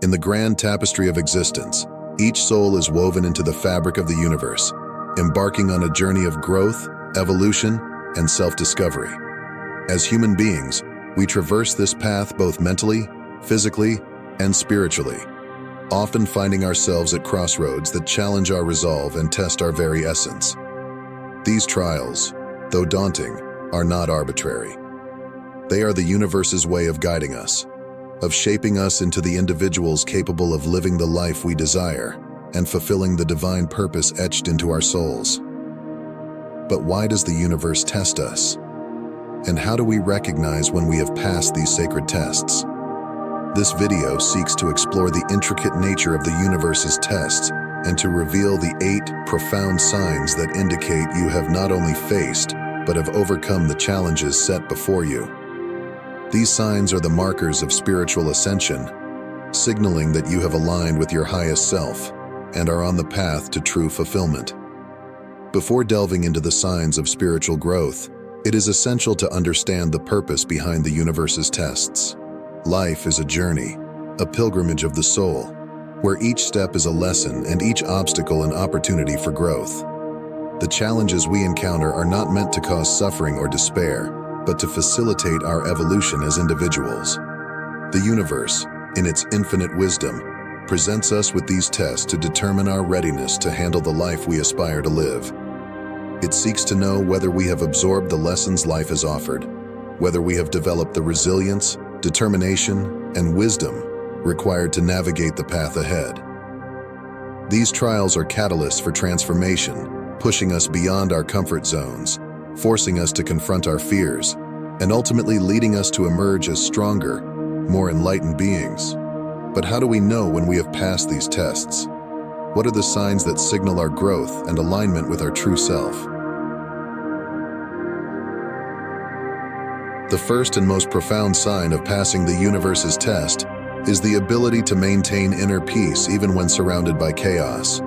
In the grand tapestry of existence, each soul is woven into the fabric of the universe, embarking on a journey of growth, evolution, and self-discovery. As human beings, we traverse this path both mentally, physically, and spiritually, often finding ourselves at crossroads that challenge our resolve and test our very essence. These trials, though daunting, are not arbitrary. They are the universe's way of guiding us, of shaping us into the individuals capable of living the life we desire and fulfilling the divine purpose etched into our souls. But why does the universe test us? And how do we recognize when we have passed these sacred tests? This video seeks to explore the intricate nature of the universe's tests and to reveal the 8 profound signs that indicate you have not only faced, but have overcome the challenges set before you. These signs are the markers of spiritual ascension, signaling that you have aligned with your highest self and are on the path to true fulfillment. Before delving into the signs of spiritual growth, it is essential to understand the purpose behind the universe's tests. Life is a journey, a pilgrimage of the soul, where each step is a lesson and each obstacle an opportunity for growth. The challenges we encounter are not meant to cause suffering or despair, but to facilitate our evolution as individuals. The universe, in its infinite wisdom, presents us with these tests to determine our readiness to handle the life we aspire to live. It seeks to know whether we have absorbed the lessons life has offered, whether we have developed the resilience, determination, and wisdom required to navigate the path ahead. These trials are catalysts for transformation, pushing us beyond our comfort zones, forcing us to confront our fears, and ultimately leading us to emerge as stronger, more enlightened beings. But how do we know when we have passed these tests? What are the signs that signal our growth and alignment with our true self? The first and most profound sign of passing the universe's test is the ability to maintain inner peace even when surrounded by chaos.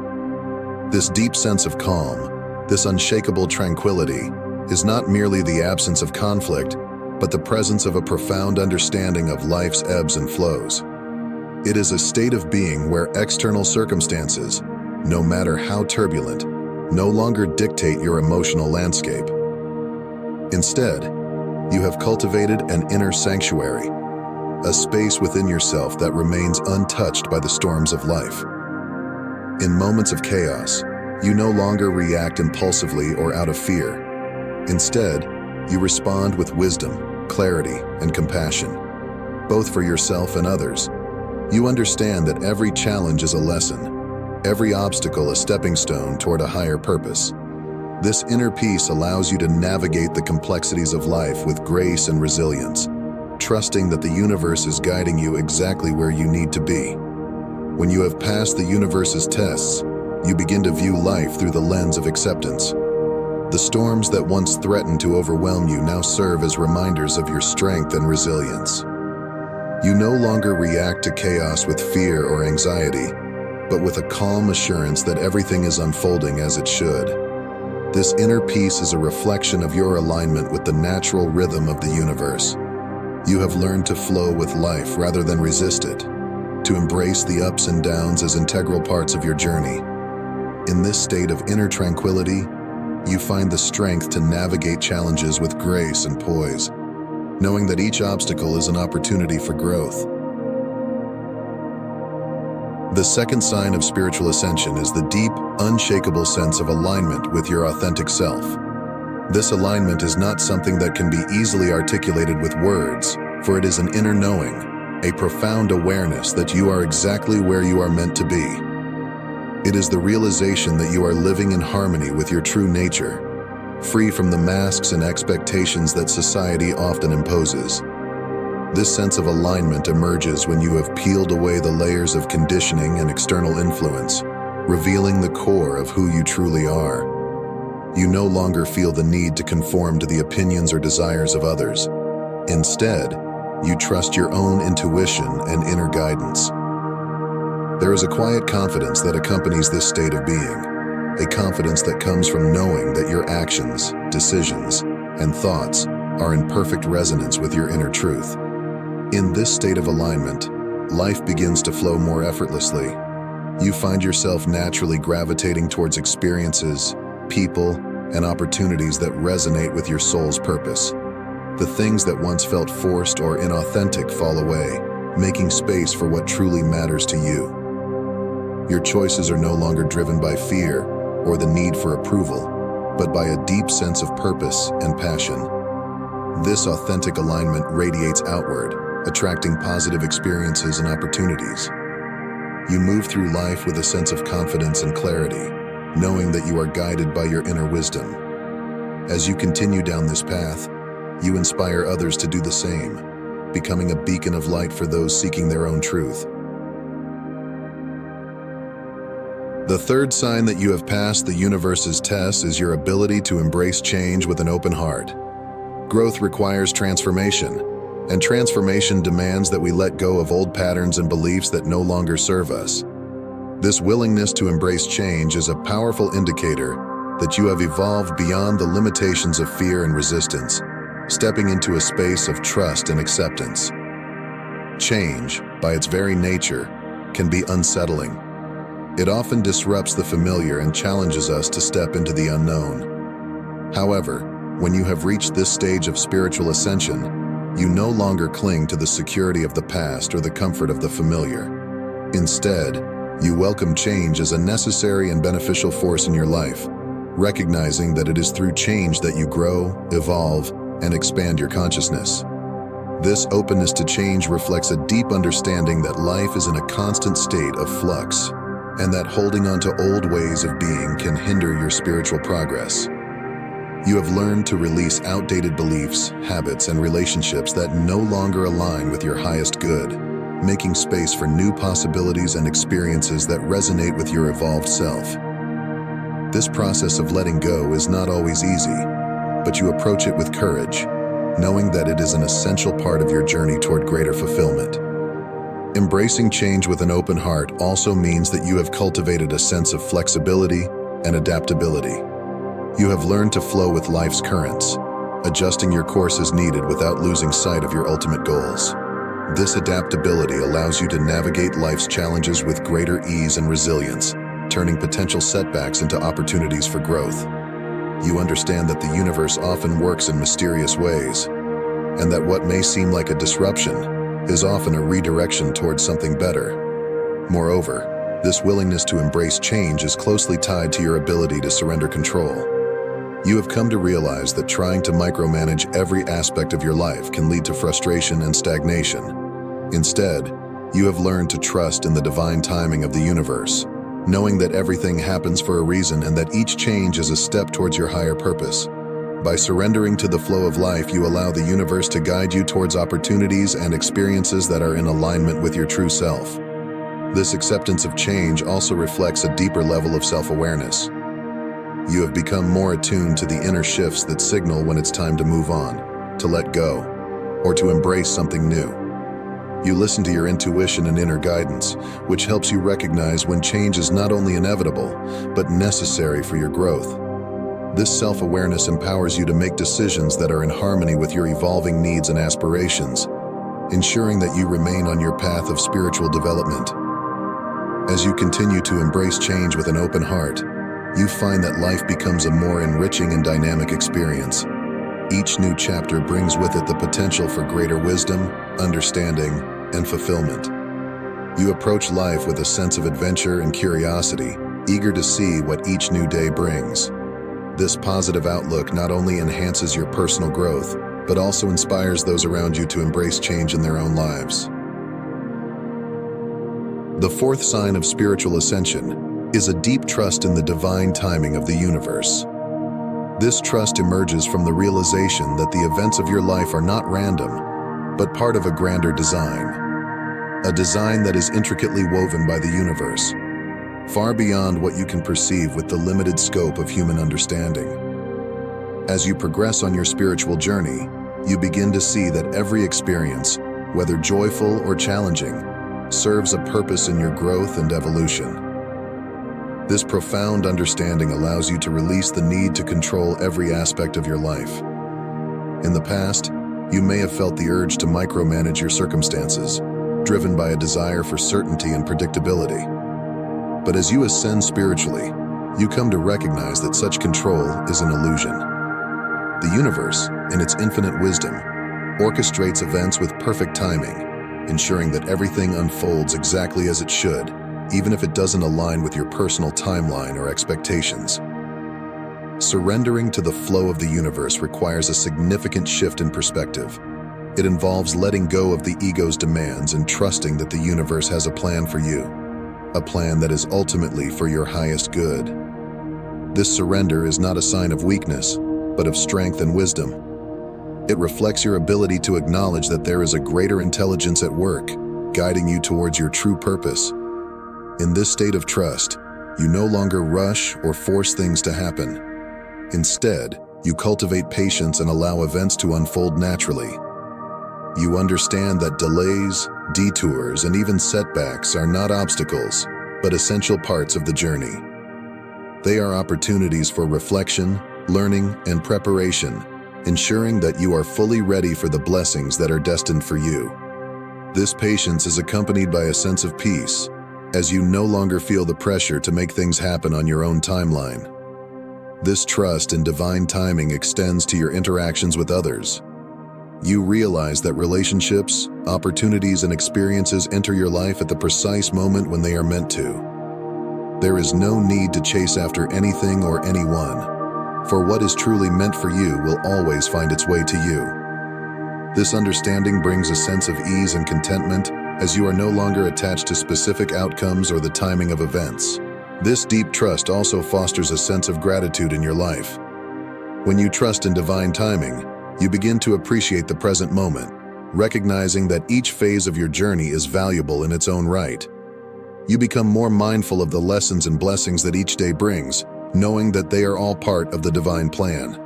This deep sense of calm, this unshakable tranquility, is not merely the absence of conflict, but the presence of a profound understanding of life's ebbs and flows. It is a state of being where external circumstances, no matter how turbulent, no longer dictate your emotional landscape. Instead, you have cultivated an inner sanctuary, a space within yourself that remains untouched by the storms of life. In moments of chaos, you no longer react impulsively or out of fear. Instead, you respond with wisdom, clarity, and compassion, both for yourself and others. You understand that every challenge is a lesson, every obstacle a stepping stone toward a higher purpose. This inner peace allows you to navigate the complexities of life with grace and resilience, trusting that the universe is guiding you exactly where you need to be. When you have passed the universe's tests, you begin to view life through the lens of acceptance. The storms that once threatened to overwhelm you now serve as reminders of your strength and resilience. You no longer react to chaos with fear or anxiety, but with a calm assurance that everything is unfolding as it should. This inner peace is a reflection of your alignment with the natural rhythm of the universe. You have learned to flow with life rather than resist it, to embrace the ups and downs as integral parts of your journey. In this state of inner tranquility, you find the strength to navigate challenges with grace and poise, knowing that each obstacle is an opportunity for growth. The second sign of spiritual ascension is the deep, unshakable sense of alignment with your authentic self. This alignment is not something that can be easily articulated with words, for it is an inner knowing, a profound awareness that you are exactly where you are meant to be. It is the realization that you are living in harmony with your true nature, free from the masks and expectations that society often imposes. This sense of alignment emerges when you have peeled away the layers of conditioning and external influence, revealing the core of who you truly are. You no longer feel the need to conform to the opinions or desires of others. Instead, you trust your own intuition and inner guidance. There is a quiet confidence that accompanies this state of being, a confidence that comes from knowing that your actions, decisions, and thoughts are in perfect resonance with your inner truth. In this state of alignment, life begins to flow more effortlessly. You find yourself naturally gravitating towards experiences, people, and opportunities that resonate with your soul's purpose. The things that once felt forced or inauthentic fall away, making space for what truly matters to you. Your choices are no longer driven by fear or the need for approval, but by a deep sense of purpose and passion. This authentic alignment radiates outward, attracting positive experiences and opportunities. You move through life with a sense of confidence and clarity, knowing that you are guided by your inner wisdom. As you continue down this path, you inspire others to do the same, becoming a beacon of light for those seeking their own truth. The third sign that you have passed the universe's test is your ability to embrace change with an open heart. Growth requires transformation, and transformation demands that we let go of old patterns and beliefs that no longer serve us. This willingness to embrace change is a powerful indicator that you have evolved beyond the limitations of fear and resistance, stepping into a space of trust and acceptance. Change, by its very nature, can be unsettling. It often disrupts the familiar and challenges us to step into the unknown. However, when you have reached this stage of spiritual ascension, you no longer cling to the security of the past or the comfort of the familiar. Instead, you welcome change as a necessary and beneficial force in your life, recognizing that it is through change that you grow, evolve, and expand your consciousness. This openness to change reflects a deep understanding that life is in a constant state of flux, and that holding on to old ways of being can hinder your spiritual progress. You have learned to release outdated beliefs, habits, and relationships that no longer align with your highest good, making space for new possibilities and experiences that resonate with your evolved self. This process of letting go is not always easy, but you approach it with courage, knowing that it is an essential part of your journey toward greater fulfillment. Embracing change with an open heart also means that you have cultivated a sense of flexibility and adaptability. You have learned to flow with life's currents, adjusting your course as needed without losing sight of your ultimate goals. This adaptability allows you to navigate life's challenges with greater ease and resilience, turning potential setbacks into opportunities for growth. You understand that the universe often works in mysterious ways, and that what may seem like a disruption is often a redirection towards something better. Moreover, this willingness to embrace change is closely tied to your ability to surrender control. You have come to realize that trying to micromanage every aspect of your life can lead to frustration and stagnation. Instead, you have learned to trust in the divine timing of the universe, knowing that everything happens for a reason and that each change is a step towards your higher purpose. By surrendering to the flow of life, you allow the universe to guide you towards opportunities and experiences that are in alignment with your true self. This acceptance of change also reflects a deeper level of self-awareness. You have become more attuned to the inner shifts that signal when it's time to move on, to let go, or to embrace something new. You listen to your intuition and inner guidance, which helps you recognize when change is not only inevitable, but necessary for your growth. This self-awareness empowers you to make decisions that are in harmony with your evolving needs and aspirations, ensuring that you remain on your path of spiritual development. As you continue to embrace change with an open heart, you find that life becomes a more enriching and dynamic experience. Each new chapter brings with it the potential for greater wisdom, understanding, and fulfillment. You approach life with a sense of adventure and curiosity, eager to see what each new day brings. This positive outlook not only enhances your personal growth, but also inspires those around you to embrace change in their own lives. The fourth sign of spiritual ascension is a deep trust in the divine timing of the universe. This trust emerges from the realization that the events of your life are not random, but part of a grander design. A design that is intricately woven by the universe, far beyond what you can perceive with the limited scope of human understanding. As you progress on your spiritual journey, you begin to see that every experience, whether joyful or challenging, serves a purpose in your growth and evolution. This profound understanding allows you to release the need to control every aspect of your life. In the past, you may have felt the urge to micromanage your circumstances, driven by a desire for certainty and predictability. But as you ascend spiritually, you come to recognize that such control is an illusion. The universe, in its infinite wisdom, orchestrates events with perfect timing, ensuring that everything unfolds exactly as it should, even if it doesn't align with your personal timeline or expectations. Surrendering to the flow of the universe requires a significant shift in perspective. It involves letting go of the ego's demands and trusting that the universe has a plan for you, a plan that is ultimately for your highest good. This surrender is not a sign of weakness, but of strength and wisdom. It reflects your ability to acknowledge that there is a greater intelligence at work, guiding you towards your true purpose. In this state of trust, you no longer rush or force things to happen. Instead, you cultivate patience and allow events to unfold naturally. You understand that delays, detours, and even setbacks are not obstacles, but essential parts of the journey. They are opportunities for reflection, learning, and preparation, ensuring that you are fully ready for the blessings that are destined for you. This patience is accompanied by a sense of peace, as you no longer feel the pressure to make things happen on your own timeline. This trust in divine timing extends to your interactions with others. You realize that relationships, opportunities, and experiences enter your life at the precise moment when they are meant to. There is no need to chase after anything or anyone, for what is truly meant for you will always find its way to you. This understanding brings a sense of ease and contentment, as you are no longer attached to specific outcomes or the timing of events. This deep trust also fosters a sense of gratitude in your life. When you trust in divine timing, you begin to appreciate the present moment, recognizing that each phase of your journey is valuable in its own right. You become more mindful of the lessons and blessings that each day brings, knowing that they are all part of the divine plan.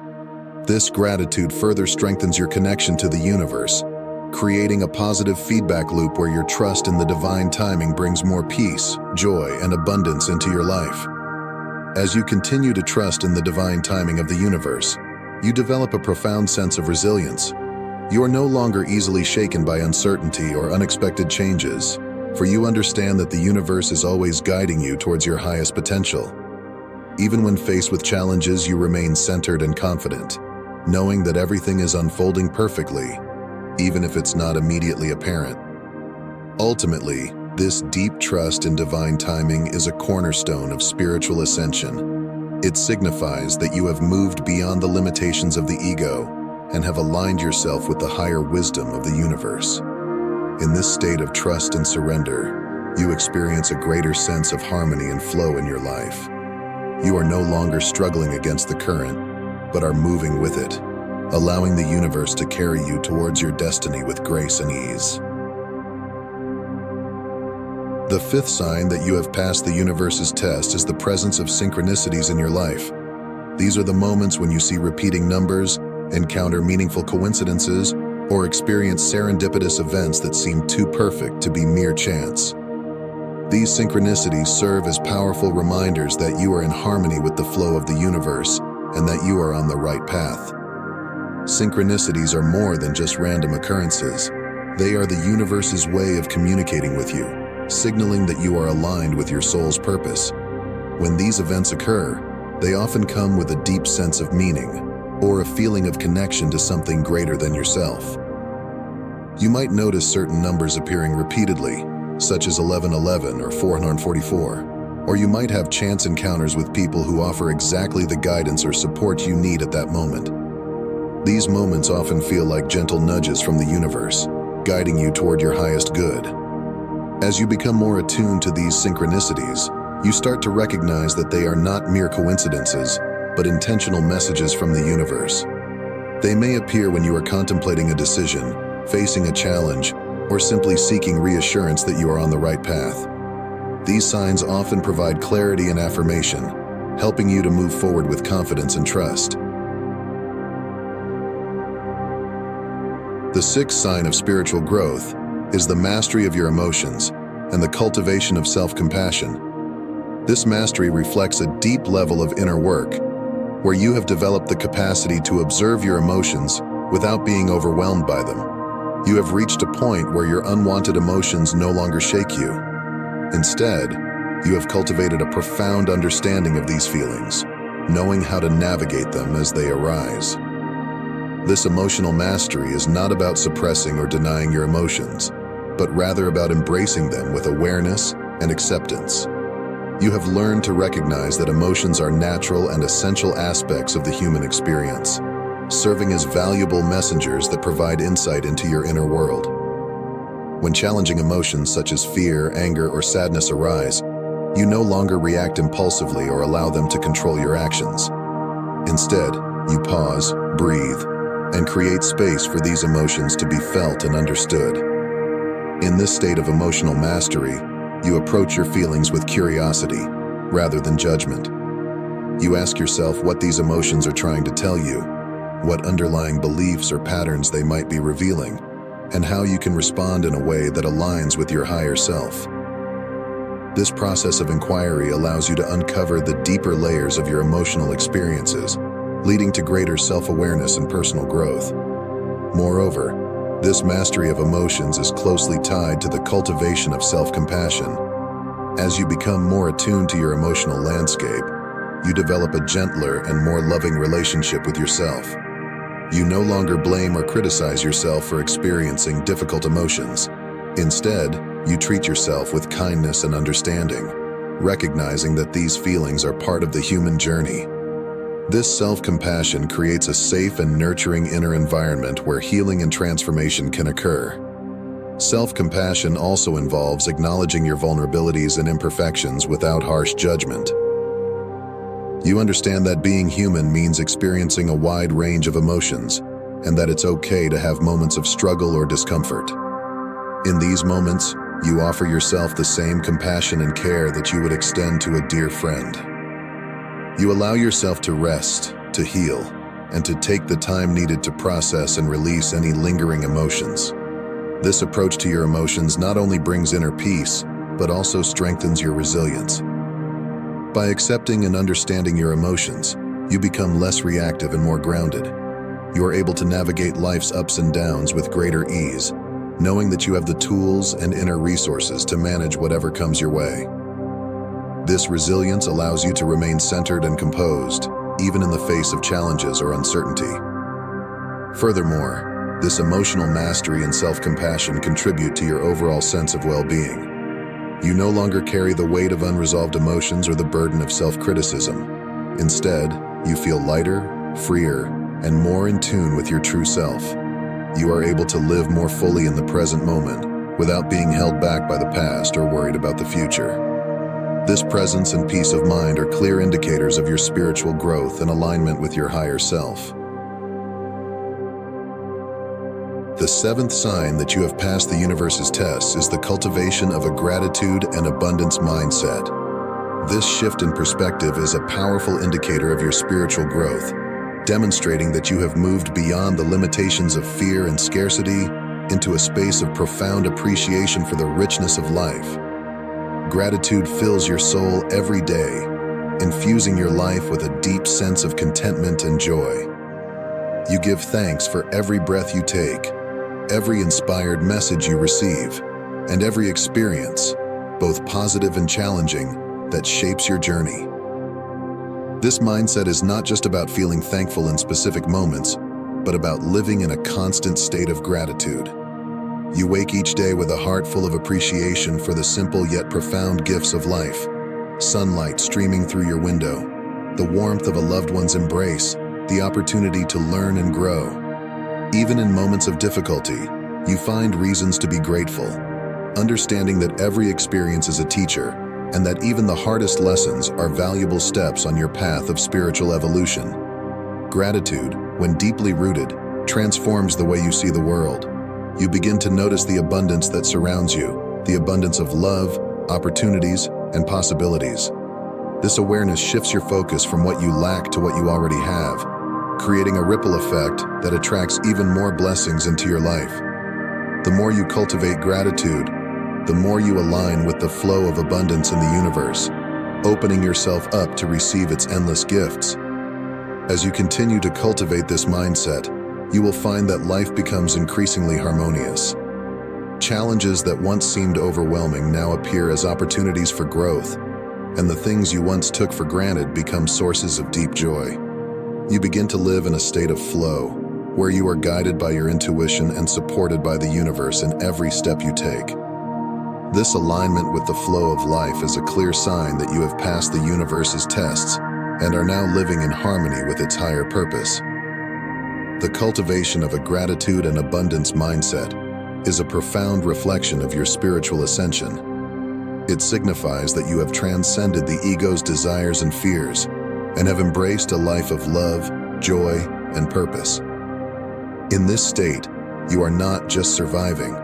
This gratitude further strengthens your connection to the universe, creating a positive feedback loop where your trust in the divine timing brings more peace, joy, and abundance into your life. As you continue to trust in the divine timing of the universe, you develop a profound sense of resilience. You are no longer easily shaken by uncertainty or unexpected changes, for you understand that the universe is always guiding you towards your highest potential. Even when faced with challenges, you remain centered and confident, knowing that everything is unfolding perfectly, even if it's not immediately apparent. Ultimately, this deep trust in divine timing is a cornerstone of spiritual ascension. It signifies that you have moved beyond the limitations of the ego and have aligned yourself with the higher wisdom of the universe. In this state of trust and surrender, you experience a greater sense of harmony and flow in your life. You are no longer struggling against the current, but are moving with it, allowing the universe to carry you towards your destiny with grace and ease. The fifth sign that you have passed the universe's test is the presence of synchronicities in your life. These are the moments when you see repeating numbers, encounter meaningful coincidences, or experience serendipitous events that seem too perfect to be mere chance. These synchronicities serve as powerful reminders that you are in harmony with the flow of the universe and that you are on the right path. Synchronicities are more than just random occurrences. They are the universe's way of communicating with you, signaling that you are aligned with your soul's purpose. When these events occur, they often come with a deep sense of meaning or a feeling of connection to something greater than yourself. You might notice certain numbers appearing repeatedly, such as 1111 or 444, or you might have chance encounters with people who offer exactly the guidance or support you need at that moment. These moments often feel like gentle nudges from the universe, guiding you toward your highest good. As you become more attuned to these synchronicities, you start to recognize that they are not mere coincidences, but intentional messages from the universe. They may appear when you are contemplating a decision, facing a challenge, or simply seeking reassurance that you are on the right path. These signs often provide clarity and affirmation, helping you to move forward with confidence and trust. The sixth sign of spiritual growth is the mastery of your emotions and the cultivation of self-compassion. This mastery reflects a deep level of inner work, where you have developed the capacity to observe your emotions without being overwhelmed by them. You have reached a point where your unwanted emotions no longer shake you. Instead, you have cultivated a profound understanding of these feelings, knowing how to navigate them as they arise. This emotional mastery is not about suppressing or denying your emotions, but rather about embracing them with awareness and acceptance. You have learned to recognize that emotions are natural and essential aspects of the human experience, serving as valuable messengers that provide insight into your inner world. When challenging emotions such as fear, anger, or sadness arise, you no longer react impulsively or allow them to control your actions. Instead, you pause, breathe, and create space for these emotions to be felt and understood. In this state of emotional mastery, you approach your feelings with curiosity, rather than judgment. You ask yourself what these emotions are trying to tell you, what underlying beliefs or patterns they might be revealing, and how you can respond in a way that aligns with your higher self. This process of inquiry allows you to uncover the deeper layers of your emotional experiences, leading to greater self-awareness and personal growth. Moreover, this mastery of emotions is closely tied to the cultivation of self-compassion. As you become more attuned to your emotional landscape, you develop a gentler and more loving relationship with yourself. You no longer blame or criticize yourself for experiencing difficult emotions. Instead, you treat yourself with kindness and understanding, recognizing that these feelings are part of the human journey. This self-compassion creates a safe and nurturing inner environment where healing and transformation can occur. Self-compassion also involves acknowledging your vulnerabilities and imperfections without harsh judgment. You understand that being human means experiencing a wide range of emotions, and that it's okay to have moments of struggle or discomfort. In these moments, you offer yourself the same compassion and care that you would extend to a dear friend. You allow yourself to rest, to heal, and to take the time needed to process and release any lingering emotions. This approach to your emotions not only brings inner peace, but also strengthens your resilience. By accepting and understanding your emotions, you become less reactive and more grounded. You are able to navigate life's ups and downs with greater ease, knowing that you have the tools and inner resources to manage whatever comes your way. This resilience allows you to remain centered and composed, even in the face of challenges or uncertainty. Furthermore, this emotional mastery and self-compassion contribute to your overall sense of well-being. You no longer carry the weight of unresolved emotions or the burden of self-criticism. Instead, you feel lighter, freer, and more in tune with your true self. You are able to live more fully in the present moment, without being held back by the past or worried about the future. This presence and peace of mind are clear indicators of your spiritual growth and alignment with your higher self. The seventh sign that you have passed the universe's tests is the cultivation of a gratitude and abundance mindset. This shift in perspective is a powerful indicator of your spiritual growth, demonstrating that you have moved beyond the limitations of fear and scarcity into a space of profound appreciation for the richness of life. Gratitude fills your soul every day, infusing your life with a deep sense of contentment and joy. You give thanks for every breath you take, every inspired message you receive, and every experience, both positive and challenging, that shapes your journey. This mindset is not just about feeling thankful in specific moments, but about living in a constant state of gratitude. You wake each day with a heart full of appreciation for the simple yet profound gifts of life. Sunlight streaming through your window, the warmth of a loved one's embrace, the opportunity to learn and grow. Even in moments of difficulty, you find reasons to be grateful, understanding that every experience is a teacher, and that even the hardest lessons are valuable steps on your path of spiritual evolution. Gratitude, when deeply rooted, transforms the way you see the world. You begin to notice the abundance that surrounds you, the abundance of love, opportunities, and possibilities. This awareness shifts your focus from what you lack to what you already have, creating a ripple effect that attracts even more blessings into your life. The more you cultivate gratitude, the more you align with the flow of abundance in the universe, opening yourself up to receive its endless gifts. As you continue to cultivate this mindset, you will find that life becomes increasingly harmonious. Challenges that once seemed overwhelming now appear as opportunities for growth, and the things you once took for granted become sources of deep joy. You begin to live in a state of flow, where you are guided by your intuition and supported by the universe in every step you take. This alignment with the flow of life is a clear sign that you have passed the universe's tests and are now living in harmony with its higher purpose. The cultivation of a gratitude and abundance mindset is a profound reflection of your spiritual ascension. It signifies that you have transcended the ego's desires and fears and have embraced a life of love, joy, and purpose. In this state, you are not just surviving,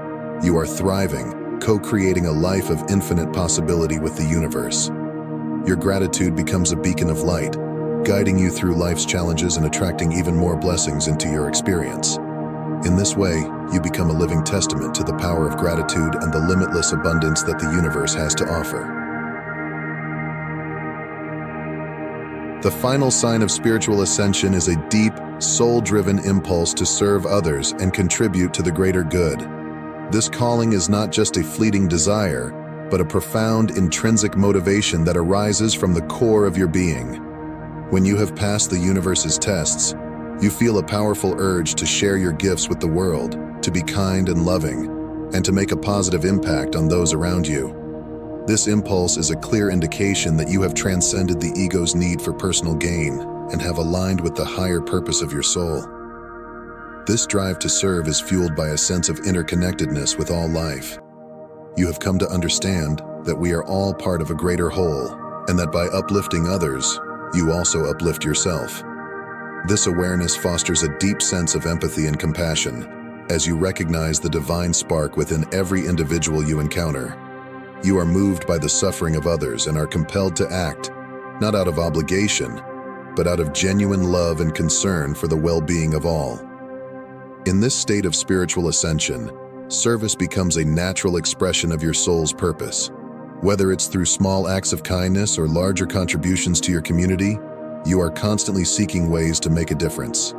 you are thriving, co-creating a life of infinite possibility with the universe. Your gratitude becomes a beacon of light, guiding you through life's challenges and attracting even more blessings into your experience. In this way, you become a living testament to the power of gratitude and the limitless abundance that the universe has to offer. The final sign of spiritual ascension is a deep, soul-driven impulse to serve others and contribute to the greater good. This calling is not just a fleeting desire, but a profound intrinsic motivation that arises from the core of your being. When you have passed the universe's tests, you feel a powerful urge to share your gifts with the world, to be kind and loving, and to make a positive impact on those around you. This impulse is a clear indication that you have transcended the ego's need for personal gain and have aligned with the higher purpose of your soul. This drive to serve is fueled by a sense of interconnectedness with all life. You have come to understand that we are all part of a greater whole, and that by uplifting others, you also uplift yourself. This awareness fosters a deep sense of empathy and compassion, as you recognize the divine spark within every individual you encounter. You are moved by the suffering of others and are compelled to act, not out of obligation, but out of genuine love and concern for the well-being of all. In this state of spiritual ascension, service becomes a natural expression of your soul's purpose. Whether it's through small acts of kindness or larger contributions to your community, you are constantly seeking ways to make a difference.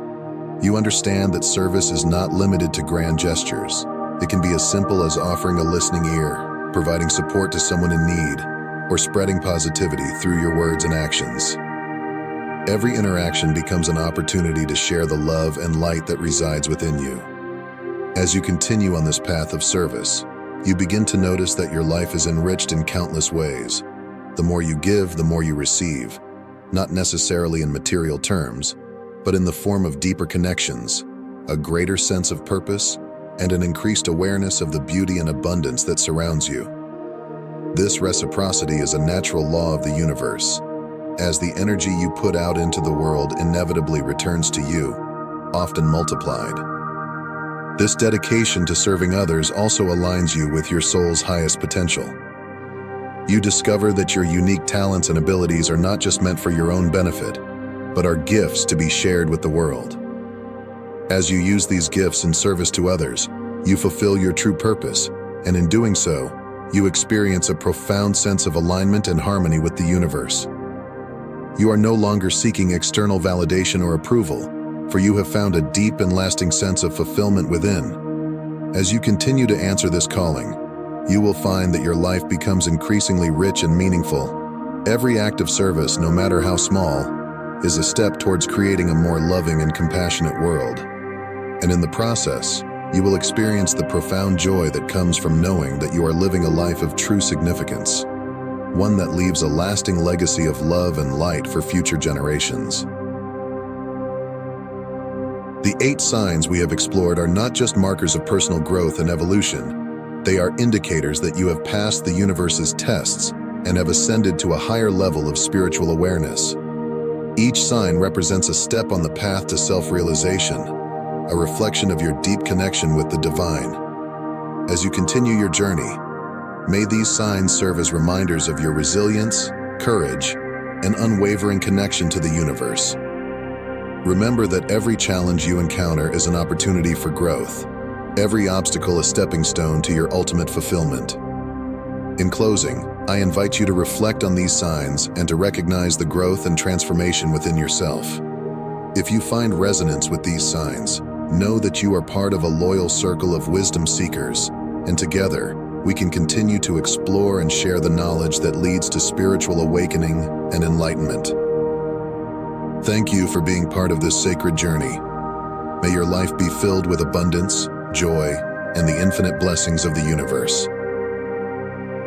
You understand that service is not limited to grand gestures. It can be as simple as offering a listening ear, providing support to someone in need, or spreading positivity through your words and actions. Every interaction becomes an opportunity to share the love and light that resides within you. As you continue on this path of service, you begin to notice that your life is enriched in countless ways. The more you give, the more you receive, not necessarily in material terms, but in the form of deeper connections, a greater sense of purpose, and an increased awareness of the beauty and abundance that surrounds you. This reciprocity is a natural law of the universe, as the energy you put out into the world inevitably returns to you, often multiplied. This dedication to serving others also aligns you with your soul's highest potential. You discover that your unique talents and abilities are not just meant for your own benefit, but are gifts to be shared with the world. As you use these gifts in service to others, you fulfill your true purpose, and in doing so, you experience a profound sense of alignment and harmony with the universe. You are no longer seeking external validation or approval, for you have found a deep and lasting sense of fulfillment within. As you continue to answer this calling, you will find that your life becomes increasingly rich and meaningful. Every act of service, no matter how small, is a step towards creating a more loving and compassionate world. And in the process, you will experience the profound joy that comes from knowing that you are living a life of true significance, one that leaves a lasting legacy of love and light for future generations. The 8 signs we have explored are not just markers of personal growth and evolution. They are indicators that you have passed the universe's tests and have ascended to a higher level of spiritual awareness. Each sign represents a step on the path to self-realization, a reflection of your deep connection with the divine. As you continue your journey, may these signs serve as reminders of your resilience, courage, and unwavering connection to the universe. Remember that every challenge you encounter is an opportunity for growth. Every obstacle a stepping stone to your ultimate fulfillment. In closing, I invite you to reflect on these signs and to recognize the growth and transformation within yourself. If you find resonance with these signs, Know that you are part of a loyal circle of wisdom seekers, and together, we can continue to explore and share the knowledge that leads to spiritual awakening and enlightenment. Thank you for being part of this sacred journey. May your life be filled with abundance, joy, and the infinite blessings of the universe.